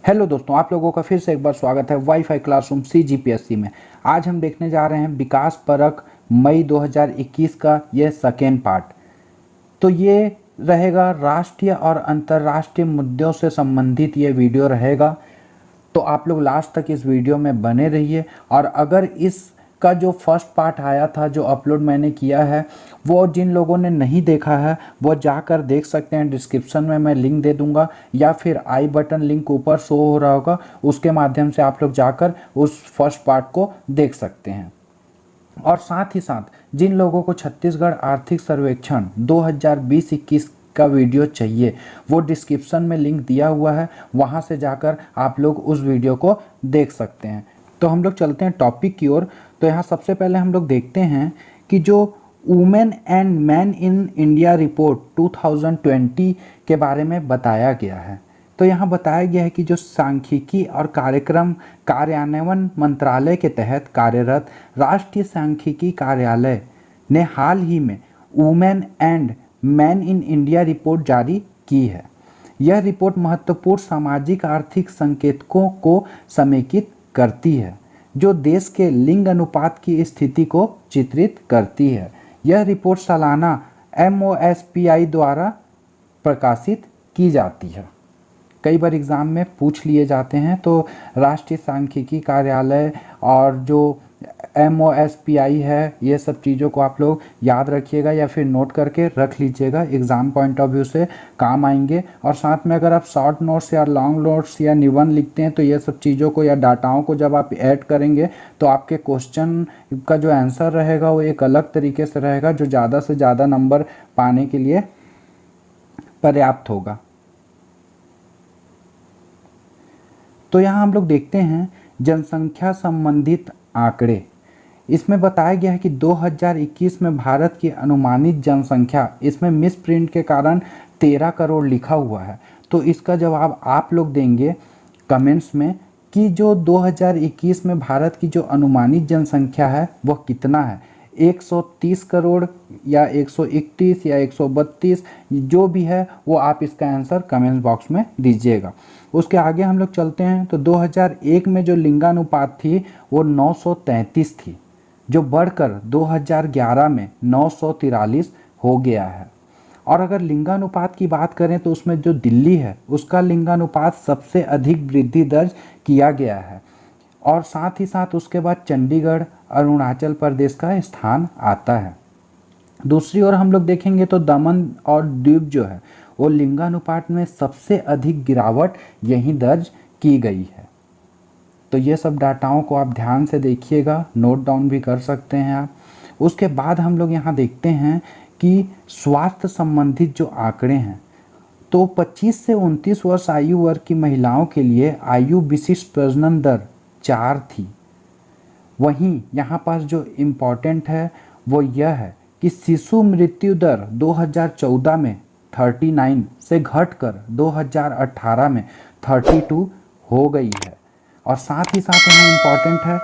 Hello दोस्तों, आप लोगों का फिर से एक बार स्वागत है वाईफाई क्लासरूम CGPSC में। आज हम देखने जा रहे हैं विकास परक मई 2021 का ये सेकेंड पार्ट। तो ये रहेगा राष्ट्रीय और अंतर्राष्ट्रीय मुद्दों से संबंधित ये वीडियो रहेगा। तो आप लोग लास्ट तक इस वीडियो में बने रहिए। और अगर इसका जो फर्स्ट पार्ट आया था जो अपलोड मैंने किया है, वो जिन लोगों ने नहीं देखा है वो जाकर देख सकते हैं। डिस्क्रिप्शन में मैं लिंक दे दूंगा या फिर आई बटन लिंक ऊपर शो हो रहा होगा, उसके माध्यम से आप लोग जाकर उस फर्स्ट पार्ट को देख सकते हैं। और साथ ही साथ जिन लोगों को छत्तीसगढ़ आर्थिक सर्वेक्षण 2020-21 का वीडियो चाहिए, वो डिस्क्रिप्शन में लिंक दिया हुआ है, वहां से जाकर आप लोग उस वीडियो को देख सकते हैं। तो हम लोग चलते हैं टॉपिक की ओर। तो यहाँ सबसे पहले हम लोग देखते हैं कि जो women and man in India report 2020 के बारे में बताया गया है। तो यहाँ बताया गया है कि जो सांख्यिकी और कार्यक्रम कार्यान्वयन मंत्रालय के तहत कार्यरत राष्ट्रीय सांख्यिकी कार्यालय ने हाल ही में women and man in India report जारी की है। यह रिपोर्ट महत्वपूर्ण सामाजिक आर्थिक संकेतकों को समेकित करती है जो देश के लिंग अनुपात की स्थिति को चित्रित करती है। यह रिपोर्ट सालाना MOSPI द्वारा प्रकाशित की जाती है। कई बार एग्ज़ाम में पूछ लिए जाते हैं, तो राष्ट्रीय सांख्यिकी कार्यालय और जो MOSPI है, ये सब चीज़ों को आप लोग याद रखिएगा या फिर नोट करके रख लीजिएगा, एग्ज़ाम पॉइंट ऑफ व्यू से काम आएंगे। और साथ में अगर आप शॉर्ट नोट्स या लॉन्ग नोट्स या निबंध लिखते हैं तो ये सब चीज़ों को या डाटाओं को जब आप ऐड करेंगे तो आपके क्वेश्चन का जो आंसर रहेगा वो एक अलग तरीके से रहेगा, जो ज़्यादा से ज़्यादा नंबर पाने के लिए पर्याप्त होगा। तो यहाँ हम लोग देखते हैं जनसंख्या संबंधित आंकड़े। इसमें बताया गया है कि 2021 में भारत की अनुमानित जनसंख्या, इसमें मिस प्रिंट के कारण 13 करोड़ लिखा हुआ है, तो इसका जवाब आप लोग देंगे कमेंट्स में कि जो 2021 में भारत की जो अनुमानित जनसंख्या है वह कितना है। 130 करोड़ या 131 या 132, जो भी है वो आप इसका आंसर कमेंट बॉक्स में दीजिएगा। उसके आगे हम लोग चलते हैं। तो 2001 में जो लिंगानुपात थी वो 933 थी, जो बढ़कर 2011 में 943 हो गया है। और अगर लिंगानुपात की बात करें तो उसमें जो दिल्ली है उसका लिंगानुपात सबसे अधिक वृद्धि दर्ज किया गया है। और साथ ही साथ उसके बाद चंडीगढ़, अरुणाचल प्रदेश का स्थान आता है। दूसरी ओर हम लोग देखेंगे तो दमन और दीव जो है वो लिंगानुपात में सबसे अधिक गिरावट यहीं दर्ज की गई है। तो ये सब डाटाओं को आप ध्यान से देखिएगा, नोट डाउन भी कर सकते हैं आप। उसके बाद हम लोग यहाँ देखते हैं कि स्वास्थ्य संबंधित जो आंकड़े हैं, तो 25 से 29 वर्ष आयु वर्ग की महिलाओं के लिए आयु विशिष्ट प्रजनन दर 4 थी। वहीं यहाँ पास जो इम्पॉर्टेंट है वो यह है कि शिशु मृत्यु दर 2014 में 39 से घटकर 2018 में 32 हो गई है। और साथ ही साथ यहाँ इम्पॉर्टेंट है,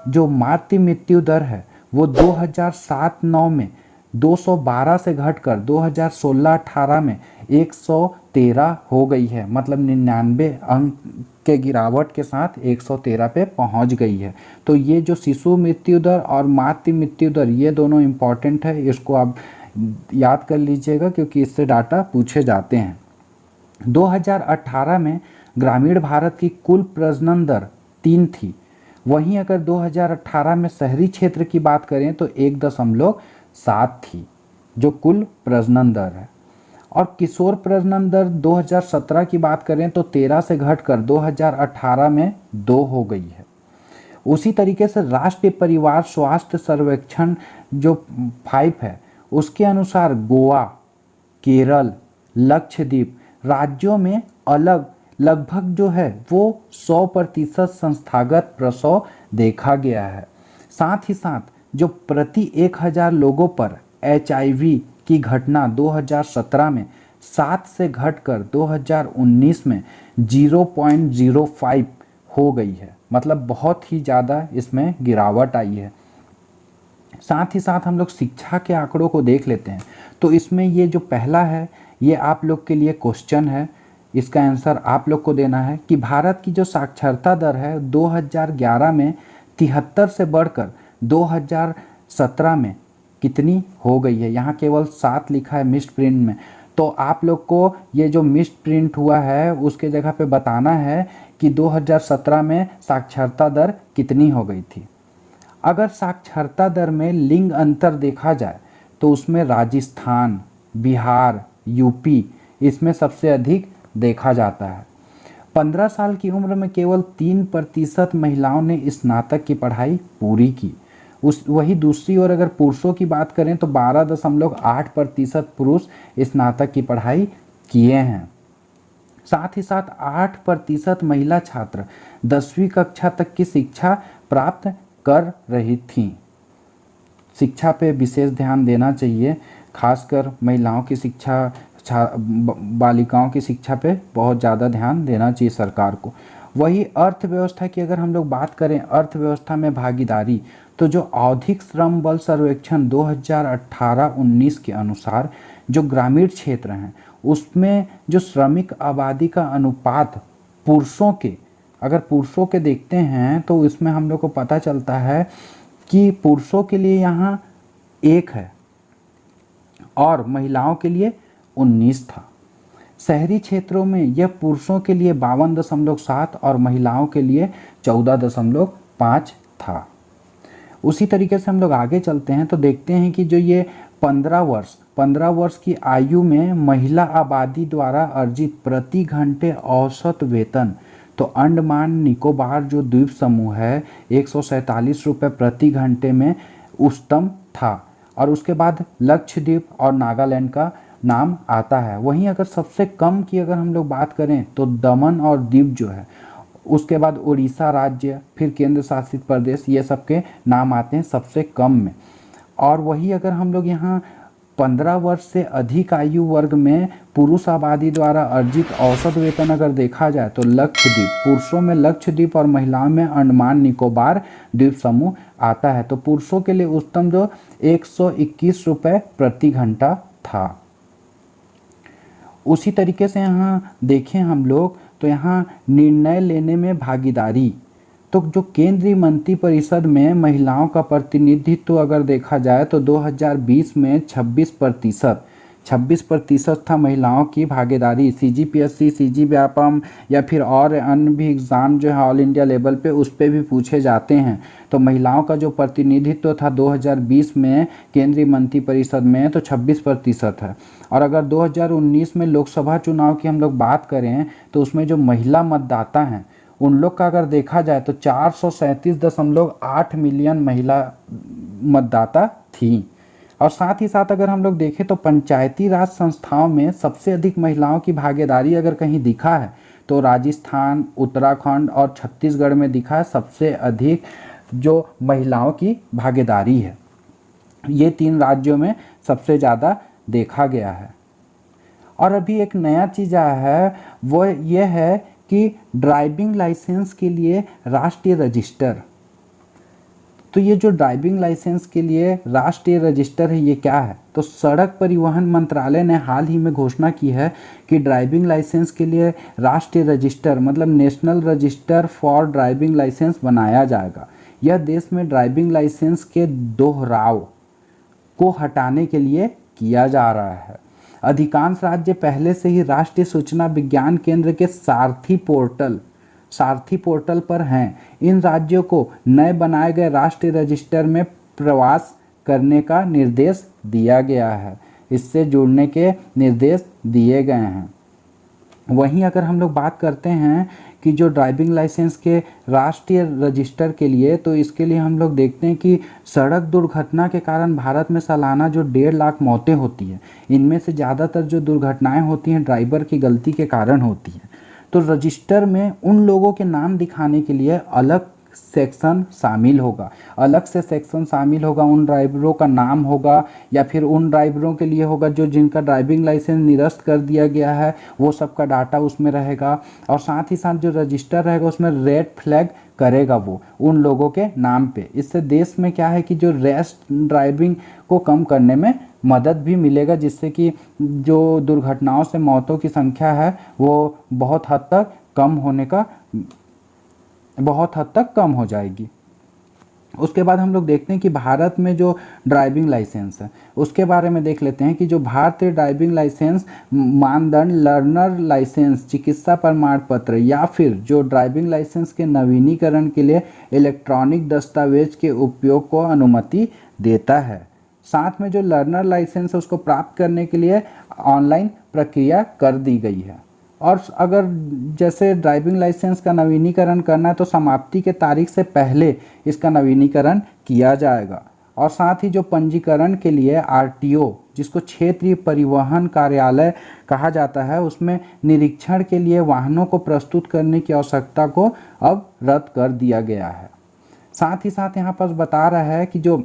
जो मातृ मृत्यु दर है वो 2007-9 में 212 से घटकर 2016-18 में 113 हो गई है। मतलब 99 अंक के गिरावट के साथ 113 पे पहुंच गई है। तो ये जो शिशु मृत्यु दर और मातृ मृत्यु दर, ये दोनों इम्पॉर्टेंट है, इसको आप याद कर लीजिएगा क्योंकि इससे डाटा पूछे जाते हैं। 2018 में ग्रामीण भारत की कुल प्रजनन दर 3 थी। वहीं अगर 2018 में शहरी क्षेत्र की बात करें तो 1.7 थी, जो कुल प्रजनन दर है। और किशोर प्रजनन दर 2017 की बात करें तो 13 से घटकर 2018 में 2 हो गई है। उसी तरीके से राष्ट्रीय परिवार स्वास्थ्य सर्वेक्षण जो 5 है, उसके अनुसार गोवा, केरल, लक्षद्वीप राज्यों में अलग लगभग जो है वो 100% संस्थागत प्रसव देखा गया है। साथ ही साथ जो प्रति 1000 लोगों पर HIV की घटना 2017 में 7 से घटकर 2019 में 0.05 हो गई है। मतलब बहुत ही ज़्यादा इसमें गिरावट आई है। साथ ही साथ हम लोग शिक्षा के आंकड़ों को देख लेते हैं। तो इसमें ये जो पहला है ये आप लोग के लिए क्वेश्चन है इसका आंसर आप लोग को देना है कि भारत की जो साक्षरता दर है 2011 में 73 से बढ़कर 2017 में कितनी हो गई है। यहाँ केवल 7 लिखा है मिस्ड प्रिंट में, तो आप लोग को ये जो मिस्ड प्रिंट हुआ है उसके जगह पे बताना है कि 2017 में साक्षरता दर कितनी हो गई थी। अगर साक्षरता दर में लिंग अंतर देखा जाए तो उसमें राजस्थान, बिहार, यूपी इसमें सबसे अधिक देखा जाता है। 15 साल की उम्र में केवल 3% महिलाओं ने स्नातक की पढ़ाई पूरी की। वही दूसरी ओर अगर पुरुषों की बात करें तो 12.8% पुरुष स्नातक की पढ़ाई किए हैं। साथ ही साथ 8% महिला छात्र 10वीं कक्षा तक की शिक्षा प्राप्त कर रही थीं। शिक्षा पे विशेष ध्यान देना चाहिए, खासकर महिलाओं की शिक्षा, बालिकाओं की शिक्षा पे बहुत ज़्यादा ध्यान देना चाहिए सरकार को। वही अर्थव्यवस्था की अगर हम लोग बात करें, अर्थव्यवस्था में भागीदारी, तो जो औद्योगिक श्रम बल सर्वेक्षण 2018-19 के अनुसार जो ग्रामीण क्षेत्र हैं उसमें जो श्रमिक आबादी का अनुपात पुरुषों के, अगर पुरुषों के देखते हैं तो इसमें हम लोग को पता चलता है कि पुरुषों के लिए यहाँ 1 है और महिलाओं के लिए 19 था। शहरी क्षेत्रों में यह पुरुषों के लिए 52.7 और महिलाओं के लिए 14.5 था। उसी तरीके से हम लोग आगे चलते हैं तो देखते हैं कि जो ये 15 वर्ष की आयु में महिला आबादी द्वारा अर्जित प्रति घंटे औसत वेतन, तो अंडमान निकोबार जो द्वीप समूह है 147 रुपये प्रति घंटे में उच्चतम था, और उसके बाद लक्षद्वीप और नागालैंड का नाम आता है। वहीं अगर सबसे कम की अगर हम लोग बात करें तो दमन और दीव जो है, उसके बाद उड़ीसा राज्य, फिर केंद्र शासित प्रदेश, ये सब के नाम आते हैं सबसे कम में। और वही अगर हम लोग यहाँ 15 वर्ष से अधिक आयु वर्ग में पुरुष आबादी द्वारा अर्जित औसत वेतन अगर देखा जाए तो लक्षद्वीप, पुरुषों में लक्षद्वीप और महिलाओं में अंडमान निकोबार द्वीप समूह आता है। तो पुरुषों के लिए उच्चतम जो 121 रुपये प्रति घंटा था। उसी तरीके से यहाँ देखें हम लोग तो यहाँ निर्णय लेने में भागीदारी, तो जो केंद्रीय मंत्रिपरिषद में महिलाओं का प्रतिनिधित्व अगर देखा जाए तो 2020 में 26% था महिलाओं की भागीदारी। CGPSC, CG व्यापम या फिर और अन्य भी एग्ज़ाम जो है ऑल इंडिया लेवल पे उस पर भी पूछे जाते हैं, तो महिलाओं का जो प्रतिनिधित्व था 2020 में केंद्रीय मंत्रिपरिषद में तो 26% है। और अगर 2019 में लोकसभा चुनाव की हम लोग बात करें तो उसमें जो महिला मतदाता हैं उन लोग का अगर देखा जाए तो 437.8 मिलियन महिला मतदाता थी। और साथ ही साथ अगर हम लोग देखें तो पंचायती राज संस्थाओं में सबसे अधिक महिलाओं की भागीदारी अगर कहीं दिखा है तो राजस्थान, उत्तराखंड और छत्तीसगढ़ में दिखा है सबसे अधिक जो महिलाओं की भागीदारी है। ये 3 राज्यों में सबसे ज़्यादा देखा गया है। और अभी एक नया चीज़ आया है, वो ये है कि ड्राइविंग लाइसेंस के लिए राष्ट्रीय रजिस्टर। तो ये जो ड्राइविंग लाइसेंस के लिए राष्ट्रीय रजिस्टर है ये क्या है, तो सड़क परिवहन मंत्रालय ने हाल ही में घोषणा की है कि ड्राइविंग लाइसेंस के लिए राष्ट्रीय रजिस्टर मतलब national register for driving licence बनाया जाएगा। यह देश में ड्राइविंग लाइसेंस के दोहराव को हटाने के लिए किया जा रहा है। अधिकांश राज्य पहले से ही राष्ट्रीय सूचना विज्ञान केंद्र के सारथी पोर्टल पर हैं। इन राज्यों को नए बनाए गए राष्ट्रीय रजिस्टर में प्रवास करने का निर्देश दिया गया है, इससे जुड़ने के निर्देश दिए गए हैं। वहीं अगर हम लोग बात करते हैं कि जो ड्राइविंग लाइसेंस के राष्ट्रीय रजिस्टर के लिए, तो इसके लिए हम लोग देखते हैं कि सड़क दुर्घटना के कारण भारत में सालाना जो 1.5 लाख मौतें होती हैं, इनमें से ज़्यादातर जो दुर्घटनाएं होती हैं ड्राइवर की गलती के कारण होती हैं। तो रजिस्टर में उन लोगों के नाम दिखाने के लिए अलग सेक्शन शामिल होगा, अलग से सेक्शन शामिल होगा। उन ड्राइवरों का नाम होगा या फिर उन ड्राइवरों के लिए होगा जो जिनका ड्राइविंग लाइसेंस निरस्त कर दिया गया है, वो सब का डाटा उसमें रहेगा। और साथ ही साथ जो रजिस्टर रहेगा उसमें रेड फ्लैग करेगा वो उन लोगों के नाम पे। इससे देश में क्या है कि जो रैश ड्राइविंग को कम करने में मदद भी मिलेगा, जिससे कि जो दुर्घटनाओं से मौतों की संख्या है वो बहुत हद तक कम हो जाएगी। उसके बाद हम लोग देखते हैं कि भारत में जो ड्राइविंग लाइसेंस है उसके बारे में देख लेते हैं कि जो भारतीय ड्राइविंग लाइसेंस मानदंड लर्नर लाइसेंस, चिकित्सा प्रमाण पत्र या फिर जो ड्राइविंग लाइसेंस के नवीनीकरण के लिए इलेक्ट्रॉनिक दस्तावेज के उपयोग को अनुमति देता है। साथ में जो लर्नर लाइसेंस है उसको प्राप्त करने के लिए ऑनलाइन प्रक्रिया कर दी गई है। और अगर जैसे ड्राइविंग लाइसेंस का नवीनीकरण करना है तो समाप्ति के तारीख से पहले इसका नवीनीकरण किया जाएगा। और साथ ही जो पंजीकरण के लिए आरटीओ, जिसको क्षेत्रीय परिवहन कार्यालय कहा जाता है, उसमें निरीक्षण के लिए वाहनों को प्रस्तुत करने की आवश्यकता को अब रद्द कर दिया गया है। साथ ही साथ यहाँ पर बता रहा है कि जो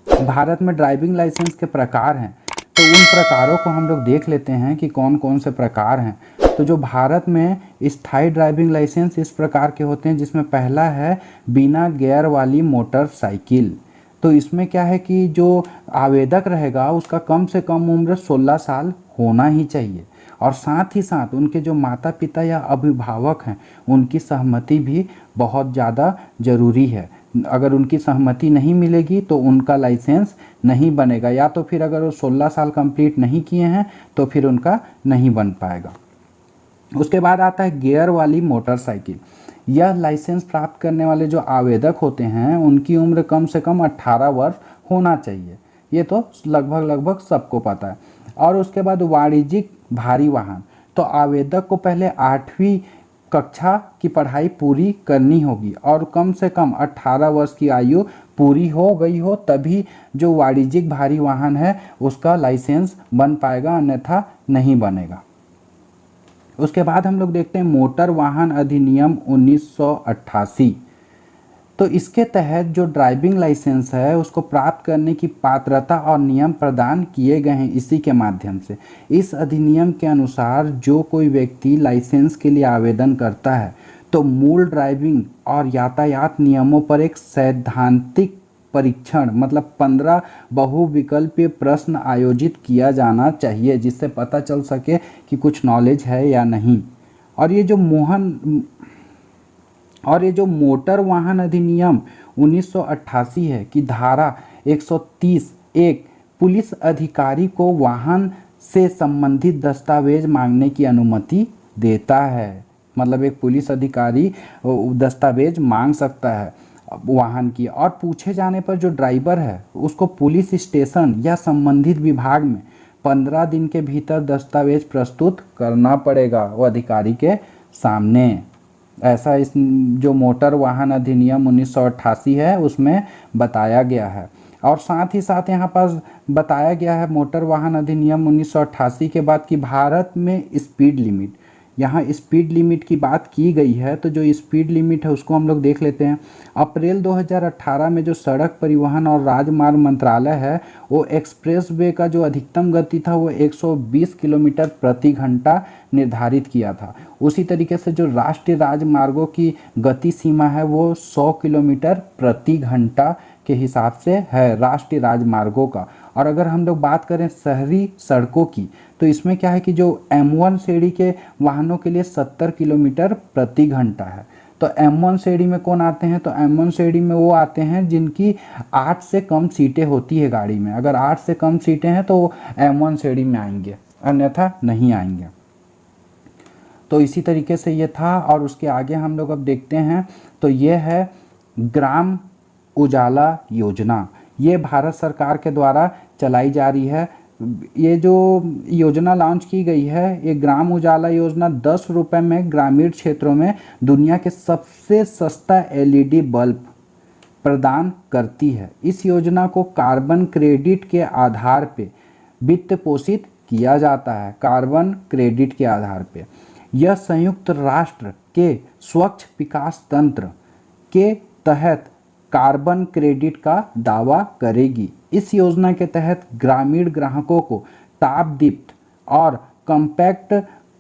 भारत में ड्राइविंग लाइसेंस के प्रकार हैं तो उन प्रकारों को हम लोग देख लेते हैं कि कौन कौन से प्रकार हैं। तो जो भारत में स्थायी ड्राइविंग लाइसेंस इस प्रकार के होते हैं, जिसमें पहला है बिना गियर वाली मोटरसाइकिल। तो इसमें क्या है कि जो आवेदक रहेगा उसका कम से कम उम्र 16 साल होना ही चाहिए। और साथ ही साथ उनके जो माता पिता या अभिभावक हैं उनकी सहमति भी बहुत ज़्यादा ज़रूरी है। अगर उनकी सहमति नहीं मिलेगी तो उनका लाइसेंस नहीं बनेगा, या तो फिर अगर वो 16 साल कंप्लीट नहीं किए हैं तो फिर उनका नहीं बन पाएगा। उसके बाद आता है गियर वाली मोटरसाइकिल। यह लाइसेंस प्राप्त करने वाले जो आवेदक होते हैं उनकी उम्र कम से कम 18 वर्ष होना चाहिए। ये तो लगभग सबको पता है। और उसके बाद वाणिज्यिक भारी वाहन, तो आवेदक को पहले 8वीं कक्षा की पढ़ाई पूरी करनी होगी और कम से कम 18 वर्ष की आयु पूरी हो गई हो, तभी जो वाणिज्यिक भारी वाहन है उसका लाइसेंस बन पाएगा, अन्यथा नहीं बनेगा। उसके बाद हम लोग देखते हैं मोटर वाहन अधिनियम 1988। तो इसके तहत जो ड्राइविंग लाइसेंस है उसको प्राप्त करने की पात्रता और नियम प्रदान किए गए हैं इसी के माध्यम से। इस अधिनियम के अनुसार जो कोई व्यक्ति लाइसेंस के लिए आवेदन करता है तो मूल ड्राइविंग और यातायात नियमों पर एक सैद्धांतिक परीक्षण मतलब 15 बहुविकल्पीय प्रश्न आयोजित किया जाना चाहिए, जिससे पता चल सके कि कुछ नॉलेज है या नहीं। और ये जो मोटर वाहन अधिनियम 1988 है कि धारा 130 एक पुलिस अधिकारी को वाहन से संबंधित दस्तावेज मांगने की अनुमति देता है। मतलब एक पुलिस अधिकारी दस्तावेज मांग सकता है वाहन की, और पूछे जाने पर जो ड्राइवर है उसको पुलिस स्टेशन या संबंधित विभाग में 15 दिन के भीतर दस्तावेज प्रस्तुत करना पड़ेगा वो अधिकारी के सामने। ऐसा इस जो मोटर वाहन अधिनियम 1988 है उसमें बताया गया है। और साथ ही साथ यहाँ पास बताया गया है मोटर वाहन अधिनियम 1988 के बाद कि भारत में स्पीड लिमिट, यहाँ स्पीड लिमिट की बात की गई है। तो जो स्पीड लिमिट है उसको हम लोग देख लेते हैं। अप्रैल 2018 में जो सड़क परिवहन और राजमार्ग मंत्रालय है वो एक्सप्रेस वे का जो अधिकतम गति था वो 120 किलोमीटर प्रति घंटा निर्धारित किया था। उसी तरीके से जो राष्ट्रीय राजमार्गों की गति सीमा है वो 100 किलोमीटर प्रति घंटा के हिसाब से है राष्ट्रीय राजमार्गों का। और अगर हम लोग बात करें शहरी सड़कों की तो इसमें क्या है कि जो M1 श्रेणी के वाहनों के लिए 70 किलोमीटर प्रति घंटा है। तो M1 श्रेणी में कौन आते हैं, तो M1 श्रेणी में वो आते हैं जिनकी 8 से कम सीटें होती है गाड़ी में। अगर 8 से कम सीटें हैं तो वो M1 श्रेणी में आएंगे, अन्यथा नहीं आएंगे। तो इसी तरीके से ये था। और उसके आगे हम लोग अब देखते हैं तो ये है ग्राम उजाला योजना। ये भारत सरकार के द्वारा चलाई जा रही है। ये जो योजना लॉन्च की गई है ये ग्राम उजाला योजना 10 रुपये में ग्रामीण क्षेत्रों में दुनिया के सबसे सस्ता LED बल्ब प्रदान करती है। इस योजना को कार्बन क्रेडिट के आधार पे वित्त पोषित किया जाता है, कार्बन क्रेडिट के आधार पे। यह संयुक्त राष्ट्र के स्वच्छ विकास तंत्र के तहत कार्बन क्रेडिट का दावा करेगी। इस योजना के तहत ग्रामीण ग्राहकों को ताप दीप्त और कॉम्पैक्ट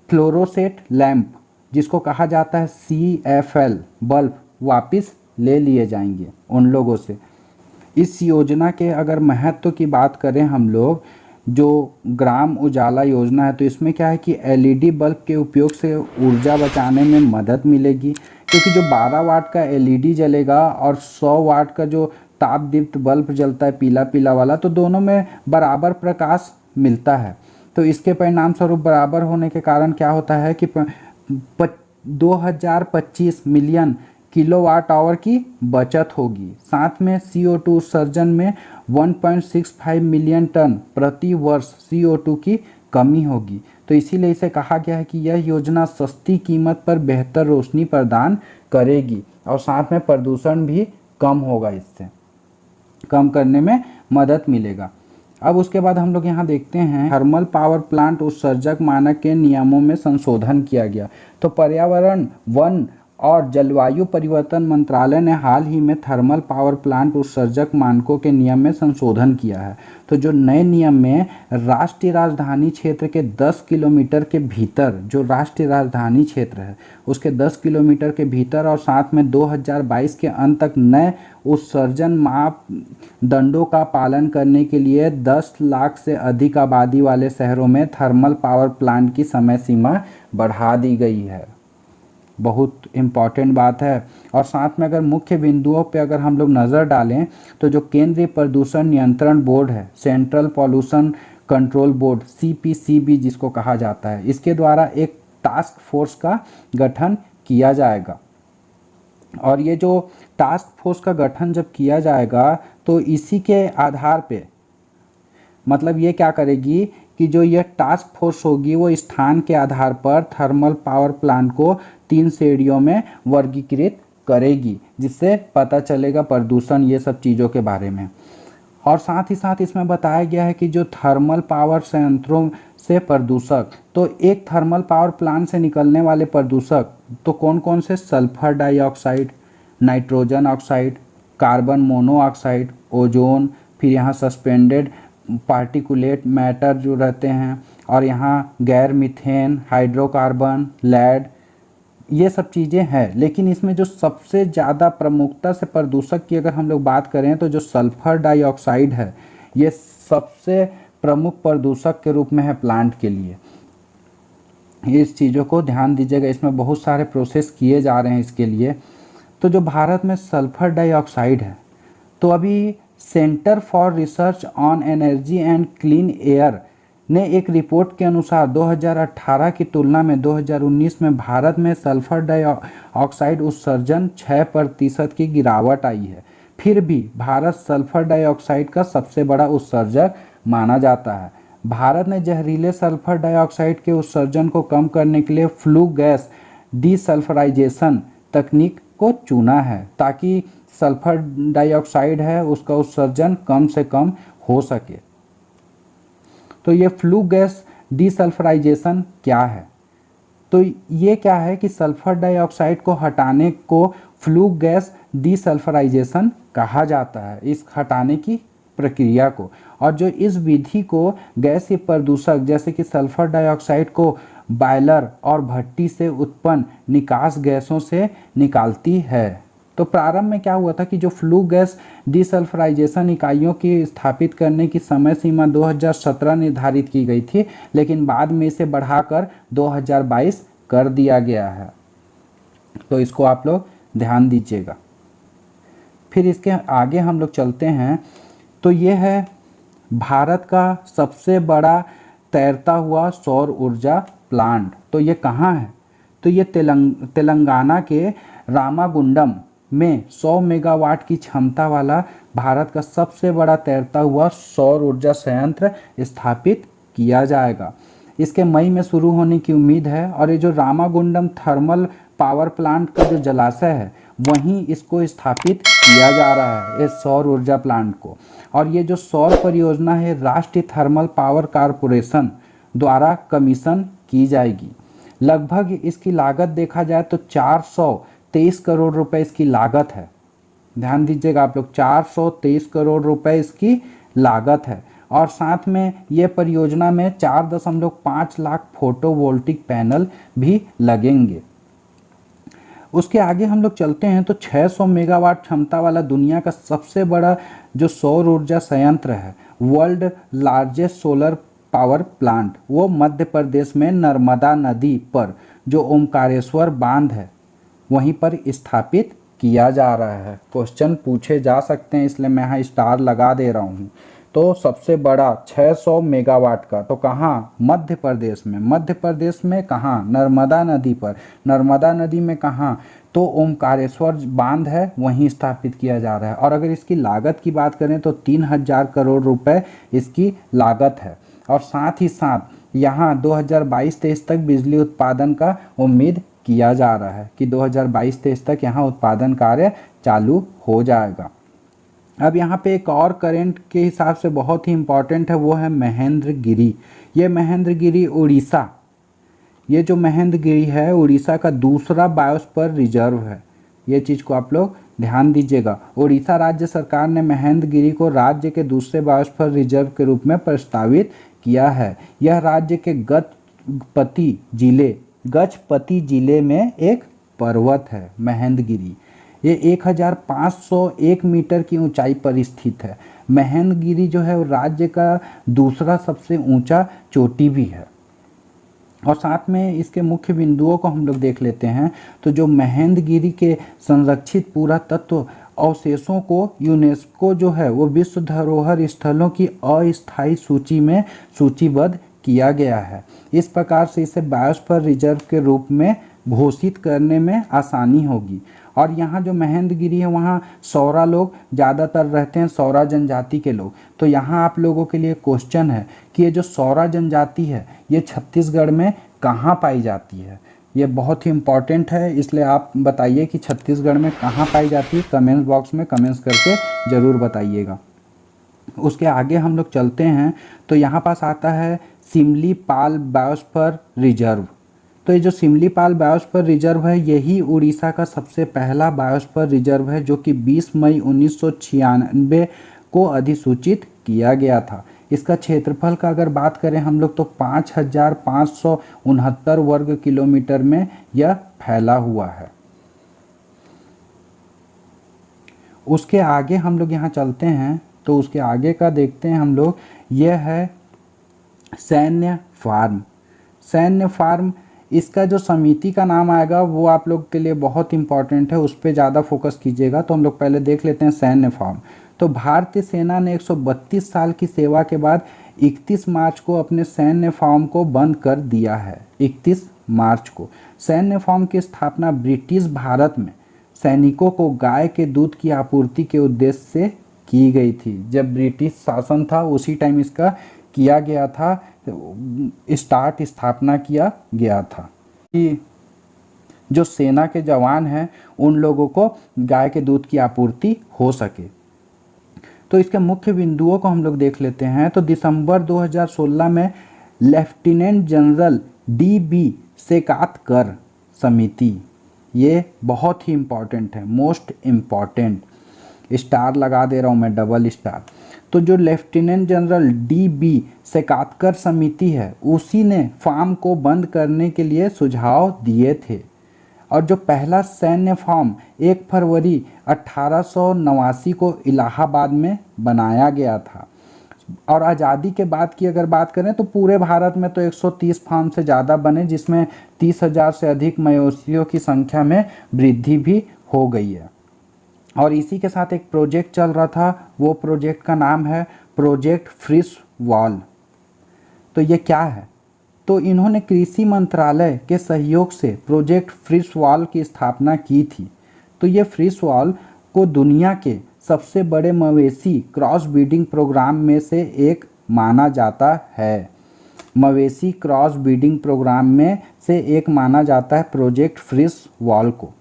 फ्लोरोसेंट लैंप, जिसको कहा जाता है CFL बल्ब, वापस ले लिए जाएंगे उन लोगों से। इस योजना के अगर महत्व की बात करें हम लोग, जो ग्राम उजाला योजना है, तो इसमें क्या है कि LED बल्ब के उपयोग से ऊर्जा बचाने में मदद मिलेगी, क्योंकि जो 12 वाट का LED जलेगा और 100 वाट का जो ताप दीप्त बल्ब जलता है पीला पीला वाला, तो दोनों में बराबर प्रकाश मिलता है। तो इसके परिणाम स्वरूप बराबर होने के कारण क्या होता है कि 2025 मिलियन किलोवाट आवर की बचत होगी। साथ में CO2 उत्सर्जन में 1.65 मिलियन टन प्रति वर्ष CO2 की कमी होगी। तो इसीलिए इसे कहा गया है कि यह योजना सस्ती कीमत पर बेहतर रोशनी प्रदान करेगी और साथ में प्रदूषण भी कम होगा, इससे कम करने में मदद मिलेगा। अब उसके बाद हम लोग यहाँ देखते हैं थर्मल पावर प्लांट उत्सर्जक मानक के नियमों में संशोधन किया गया। तो पर्यावरण, वन और जलवायु परिवर्तन मंत्रालय ने हाल ही में थर्मल पावर प्लांट उत्सर्जक मानकों के नियम में संशोधन किया है। तो जो नए नियम में राष्ट्रीय राजधानी क्षेत्र के 10 किलोमीटर के भीतर, जो राष्ट्रीय राजधानी क्षेत्र है उसके 10 किलोमीटर के भीतर और साथ में 2022 के अंत तक नए उत्सर्जन मापदंडों का पालन करने के लिए 10 लाख से अधिक आबादी वाले शहरों में थर्मल पावर प्लांट की समय सीमा बढ़ा दी गई है। बहुत इम्पॉर्टेंट बात है। और साथ में अगर मुख्य बिंदुओं पे अगर हम लोग नज़र डालें तो जो केंद्रीय प्रदूषण नियंत्रण बोर्ड है, central pollution control board, CPCB जिसको कहा जाता है, इसके द्वारा एक टास्क फोर्स का गठन किया जाएगा। और ये जो टास्क फोर्स का गठन जब किया जाएगा तो इसी के आधार पे, मतलब ये क्या करेगी कि जो यह टास्क फोर्स होगी वो स्थान के आधार पर थर्मल पावर प्लांट को 3 श्रेणियों में वर्गीकृत करेगी, जिससे पता चलेगा प्रदूषण ये सब चीज़ों के बारे में। और साथ ही साथ इसमें बताया गया है कि जो थर्मल पावर संयंत्रों से प्रदूषक, तो एक थर्मल पावर प्लांट से निकलने वाले प्रदूषक तो कौन कौन से, sulphur dioxide, nitrogen oxide, carbon monoxide, ozone, फिर यहाँ सस्पेंडेड पार्टिकुलेट मैटर जो रहते हैं, और यहाँ गैर मीथेन, हाइड्रोकार्बन, लेड, ये सब चीज़ें हैं। लेकिन इसमें जो सबसे ज़्यादा प्रमुखता से प्रदूषक की अगर हम लोग बात करें तो जो सल्फर डाइऑक्साइड है ये सबसे प्रमुख प्रदूषक के रूप में है प्लांट के लिए। इस चीज़ों को ध्यान दीजिएगा, इसमें बहुत सारे प्रोसेस किए जा रहे हैं इसके लिए। तो जो भारत में सल्फर डाइऑक्साइड है, तो अभी centre for research on energy and clean air ने एक रिपोर्ट के अनुसार 2018 की तुलना में 2019 में भारत में सल्फर डाइऑक्साइड उत्सर्जन 6% की गिरावट आई है। फिर भी भारत सल्फर डाइऑक्साइड का सबसे बड़ा उत्सर्जक माना जाता है। भारत ने जहरीले सल्फर डाइऑक्साइड के उत्सर्जन को कम करने के लिए फ्लू गैस डीसल्फराइजेशन तकनीक को चुना है, ताकि सल्फर डाइऑक्साइड है उसका उत्सर्जन कम से कम हो सके। तो ये फ्लू गैस डीसल्फराइजेशन क्या है? तो ये क्या है कि सल्फर डाइऑक्साइड को हटाने को फ्लू गैस डीसल्फराइजेशन कहा जाता है, इस हटाने की प्रक्रिया को। और जो इस विधि को गैसीय प्रदूषक जैसे कि सल्फर डाइऑक्साइड को बॉयलर और भट्टी से उत्पन्न निकास गैसों से निकालती है। तो प्रारंभ में क्या हुआ था कि जो फ्लू गैस डीसल्फराइजेशन इकाइयों की स्थापित करने की समय सीमा 2017 निर्धारित की गई थी, लेकिन बाद में इसे बढ़ाकर 2022 कर दिया गया है। तो इसको आप लोग ध्यान दीजिएगा। फिर इसके आगे हम लोग चलते हैं, तो ये है भारत का सबसे बड़ा तैरता हुआ सौर ऊर्जा प्लांट। तो ये कहाँ है? तो ये तेलंगाना के रामागुंडम में 100 मेगावाट की क्षमता वाला भारत का सबसे बड़ा तैरता हुआ सौर ऊर्जा संयंत्र स्थापित किया जाएगा। इसके मई में शुरू होने की उम्मीद है। और ये जो रामागुंडम थर्मल पावर प्लांट का जो जलाशय है वहीं इसको स्थापित किया जा रहा है, इस सौर ऊर्जा प्लांट को। और ये जो सौर परियोजना है राष्ट्रीय थर्मल पावर कारपोरेशन द्वारा कमीशन की जाएगी। लगभग इसकी लागत देखा जाए तो 423 करोड़ रुपए इसकी लागत है। ध्यान दीजिएगा आप लोग, 423 करोड़ रुपए इसकी लागत है। और साथ में ये परियोजना में 4.5 लाख फोटोवोल्टिक पैनल भी लगेंगे। उसके आगे हम लोग चलते हैं तो 600 मेगावाट क्षमता वाला दुनिया का सबसे बड़ा जो सौर ऊर्जा संयंत्र है, world largest solar power plant, वो मध्य प्रदेश में नर्मदा नदी पर जो ओमकारेश्वर बांध है वहीं पर स्थापित किया जा रहा है। क्वेश्चन पूछे जा सकते हैं, इसलिए मैं यहाँ स्टार लगा दे रहा हूँ। तो सबसे बड़ा 600 मेगावाट का, तो कहाँ? मध्य प्रदेश में। मध्य प्रदेश में कहाँ? नर्मदा नदी पर। नर्मदा नदी में कहाँ? तो ओमकारेश्वर बांध है वहीं स्थापित किया जा रहा है। और अगर इसकी लागत की बात करें तो 3000 करोड़ रुपए इसकी लागत है। और साथ ही साथ यहाँ 2022-23 तक बिजली उत्पादन का उम्मीद किया जा रहा है कि 2022-23 तक यहाँ उत्पादन कार्य चालू हो जाएगा। अब यहाँ पे एक और करंट के हिसाब से बहुत ही इम्पॉर्टेंट है, वो है महेंद्रगिरी। ये महेंद्रगिरी उड़ीसा, ये जो महेंद्रगिरी है उड़ीसा का दूसरा बायोस्फीयर रिजर्व है। ये चीज़ को आप लोग ध्यान दीजिएगा। उड़ीसा राज्य सरकार ने महेंद्रगिरी को राज्य के दूसरे बायोस्फीयर रिजर्व के रूप में प्रस्तावित किया है। यह राज्य के गजपति जिले में एक पर्वत है महेंद्रगिरी। ये 1501 मीटर की ऊंचाई पर स्थित है। महेंद्रगिरी जो है वो राज्य का दूसरा सबसे ऊंचा चोटी भी है। और साथ में इसके मुख्य बिंदुओं को हम लोग देख लेते हैं। तो जो महेंद्रगिरी के संरक्षित पुरातत्व अवशेषों को यूनेस्को जो है वो विश्व धरोहर स्थलों की अस्थायी सूची में सूचीबद्ध किया गया है। इस प्रकार से इसे बायोस्फीयर रिजर्व के रूप में घोषित करने में आसानी होगी। और यहाँ जो महेंद्रगिरी है वहाँ सौरा लोग ज़्यादातर रहते हैं, सौरा जनजाति के लोग। तो यहाँ आप लोगों के लिए क्वेश्चन है कि ये जो सौरा जनजाति है ये छत्तीसगढ़ में कहाँ पाई जाती है। ये बहुत ही इम्पॉर्टेंट है, इसलिए आप बताइए कि छत्तीसगढ़ में कहाँ पाई जाती है। कमेंट्स बॉक्स में कमेंट्स करके ज़रूर बताइएगा। उसके आगे हम लोग चलते हैं तो यहाँ पास आता है सिमलीपाल बायोस्फीयर रिजर्व। तो ये जो सिमलीपाल बायोस्फीयर रिजर्व है यही उड़ीसा का सबसे पहला बायोस्फीयर रिजर्व है, जो कि 20 मई 1996 को अधिसूचित किया गया था। इसका क्षेत्रफल का अगर बात करें हम लोग तो 5569 वर्ग किलोमीटर में यह फैला हुआ है। उसके आगे हम लोग यहाँ चलते हैं तो उसके आगे का देखते हैं हम लोग। यह है सैन्य फार्म। सैन्य फार्म, इसका जो समिति का नाम आएगा वो आप लोग के लिए बहुत इंपॉर्टेंट है, उस पर ज़्यादा फोकस कीजिएगा। तो हम लोग पहले देख लेते हैं सैन्य फार्म। तो भारतीय सेना ने 132 साल की सेवा के बाद 31 मार्च को अपने सैन्य फार्म को बंद कर दिया है। 31 मार्च को सैन्य फार्म की स्थापना ब्रिटिश भारत में सैनिकों को गाय के दूध की आपूर्ति के उद्देश्य से की गई थी। जब ब्रिटिश शासन था उसी टाइम इसका किया गया था, स्थापना किया गया था कि जो सेना के जवान हैं उन लोगों को गाय के दूध की आपूर्ति हो सके। तो इसके मुख्य बिंदुओं को हम लोग देख लेते हैं। तो दिसंबर 2016 में लेफ्टिनेंट जनरल DB सेकातकर समिति, ये बहुत ही इम्पॉर्टेंट है, मोस्ट इम्पॉर्टेंट, स्टार लगा दे रहा हूँ मैं, डबल स्टार। तो जो लेफ्टिनेंट जनरल DB सेकातकर समिति है उसी ने फार्म को बंद करने के लिए सुझाव दिए थे। और जो पहला सैन्य फार्म 1 फरवरी 1889 को इलाहाबाद में बनाया गया था। और आज़ादी के बाद की अगर बात करें तो पूरे भारत में तो 130 फार्म से ज़्यादा बने, जिसमें 30,000 से अधिक मवेशियों की संख्या में वृद्धि भी हो गई है। और इसी के साथ एक प्रोजेक्ट चल रहा था, वो प्रोजेक्ट का नाम है प्रोजेक्ट फ्रिश वॉल। तो ये क्या है? तो इन्होंने कृषि मंत्रालय के सहयोग से प्रोजेक्ट फ्रिश वॉल की स्थापना की थी। तो ये फ्रिश वॉल को दुनिया के सबसे बड़े मवेशी क्रॉस ब्रीडिंग प्रोग्राम में से एक माना जाता है। मवेशी क्रॉस ब्रीडिंग प्रोग्राम में से एक माना जाता है प्रोजेक्ट फ्रिश वॉल को।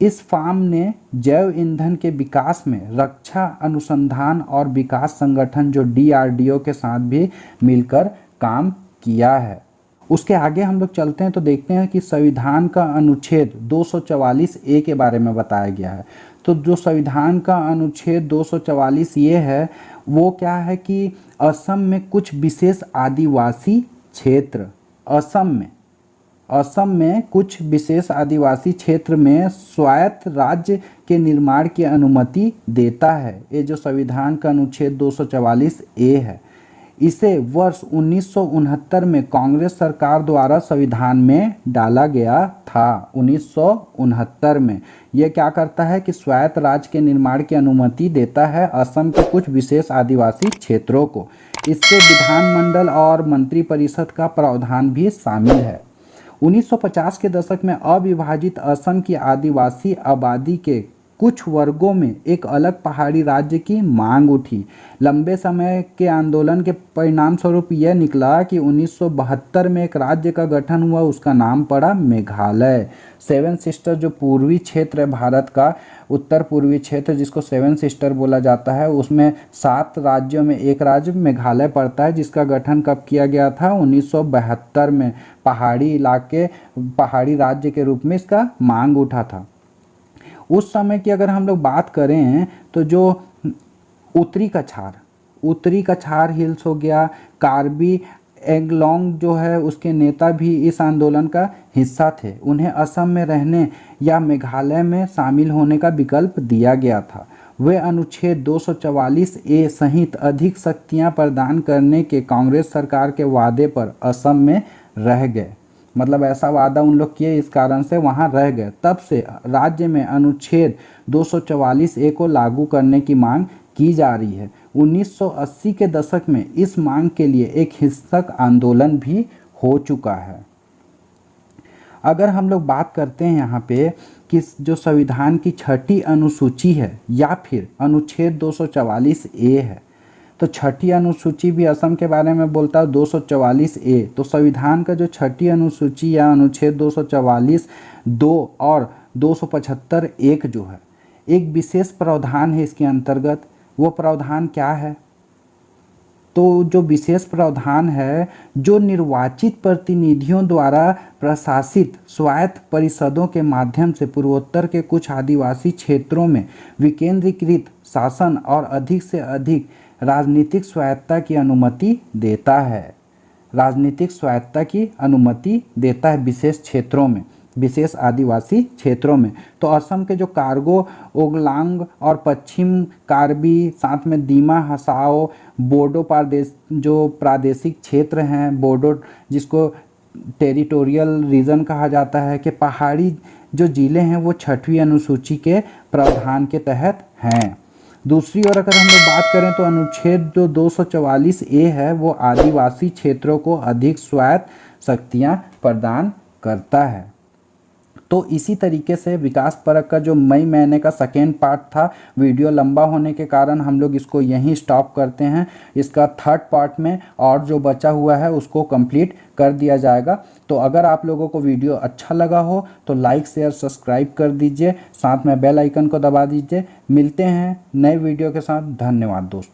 इस फार्म ने जैव ईंधन के विकास में रक्षा अनुसंधान और विकास संगठन जो DRDO के साथ भी मिलकर काम किया है। उसके आगे हम लोग चलते हैं तो देखते हैं कि संविधान का अनुच्छेद 244A के बारे में बताया गया है। तो जो संविधान का अनुच्छेद 244 ये है, वो क्या है कि असम में कुछ विशेष आदिवासी क्षेत्र, असम में कुछ विशेष आदिवासी क्षेत्र में स्वायत्त राज्य के निर्माण की अनुमति देता है। ये जो संविधान का अनुच्छेद 244 ए है, इसे वर्ष 1969 में कांग्रेस सरकार द्वारा संविधान में डाला गया था। 1969 में यह क्या करता है कि स्वायत्त राज्य के निर्माण की अनुमति देता है असम के कुछ विशेष आदिवासी क्षेत्रों को। इससे विधानमंडल और मंत्रिपरिषद का प्रावधान भी शामिल है। 1950 के दशक में अविभाजित असम की आदिवासी आबादी के कुछ वर्गों में एक अलग पहाड़ी राज्य की मांग उठी। लंबे समय के आंदोलन के परिणाम स्वरूप यह निकला कि 1972 में एक राज्य का गठन हुआ, उसका नाम पड़ा मेघालय। सेवन सिस्टर जो पूर्वी क्षेत्र है भारत का, उत्तर पूर्वी क्षेत्र जिसको सेवन सिस्टर बोला जाता है, उसमें 7 राज्यों में एक राज्य मेघालय पड़ता है, जिसका गठन कब किया गया था? 1972 में। पहाड़ी राज्य के रूप में इसका मांग उठा था। उस समय की अगर हम लोग बात करें तो जो उत्तरी कछार हिल्स हो गया, कार्बी एंगलोंग जो है उसके नेता भी इस आंदोलन का हिस्सा थे। उन्हें असम में रहने या मेघालय में शामिल होने का विकल्प दिया गया था। वे अनुच्छेद 244 ए सहित अधिक शक्तियां प्रदान करने के कांग्रेस सरकार के वादे पर असम में रह गए। मतलब ऐसा वादा उन लोग किए, इस कारण से वहाँ रह गए। तब से राज्य में अनुच्छेद 244 ए को लागू करने की मांग की जा रही है। 1980 के दशक में इस मांग के लिए एक हिंसक आंदोलन भी हो चुका है। अगर हम लोग बात करते हैं यहाँ पे कि जो संविधान की 6ठी अनुसूची है या फिर अनुच्छेद 244 ए है, तो 6ठी अनुसूची भी असम के बारे में बोलता है 244 ए। तो संविधान का जो 6ठी अनुसूची या अनुच्छेद 244 2 और 275 1 जो है, एक विशेष प्रावधान है इसके अंतर्गत। वो प्रावधान क्या है? तो जो विशेष प्रावधान है, जो निर्वाचित प्रतिनिधियों द्वारा प्रशासित स्वायत्त परिषदों के माध्यम से पूर्वोत्तर के कुछ आदिवासी क्षेत्रों में विकेंद्रीकृत शासन और अधिक से अधिक राजनीतिक स्वायत्तता की अनुमति देता है। राजनीतिक स्वायत्तता की अनुमति देता है विशेष क्षेत्रों में, विशेष आदिवासी क्षेत्रों में। तो असम के जो कार्गो ओगलांग और पश्चिम कार्बी, साथ में दीमा हसाओ, बोडो जो प्रादेशिक क्षेत्र हैं, बोडो जिसको टेरिटोरियल रीजन कहा जाता है, कि पहाड़ी जो जिले हैं वो 6वीं अनुसूची के प्रावधान के तहत हैं। दूसरी ओर अगर हम लोग बात करें तो अनुच्छेद जो 244 ए है वो आदिवासी क्षेत्रों को अधिक स्वायत्त शक्तियां प्रदान करता है। तो इसी तरीके से विकास परक का जो मई महीने का सेकेंड पार्ट था, वीडियो लंबा होने के कारण हम लोग इसको यहीं स्टॉप करते हैं। इसका 3rd पार्ट में और जो बचा हुआ है उसको कंप्लीट कर दिया जाएगा। तो अगर आप लोगों को वीडियो अच्छा लगा हो तो लाइक शेयर सब्सक्राइब कर दीजिए, साथ में बेल आइकन को दबा दीजिए। मिलते हैं नए वीडियो के साथ। धन्यवाद दोस्तों।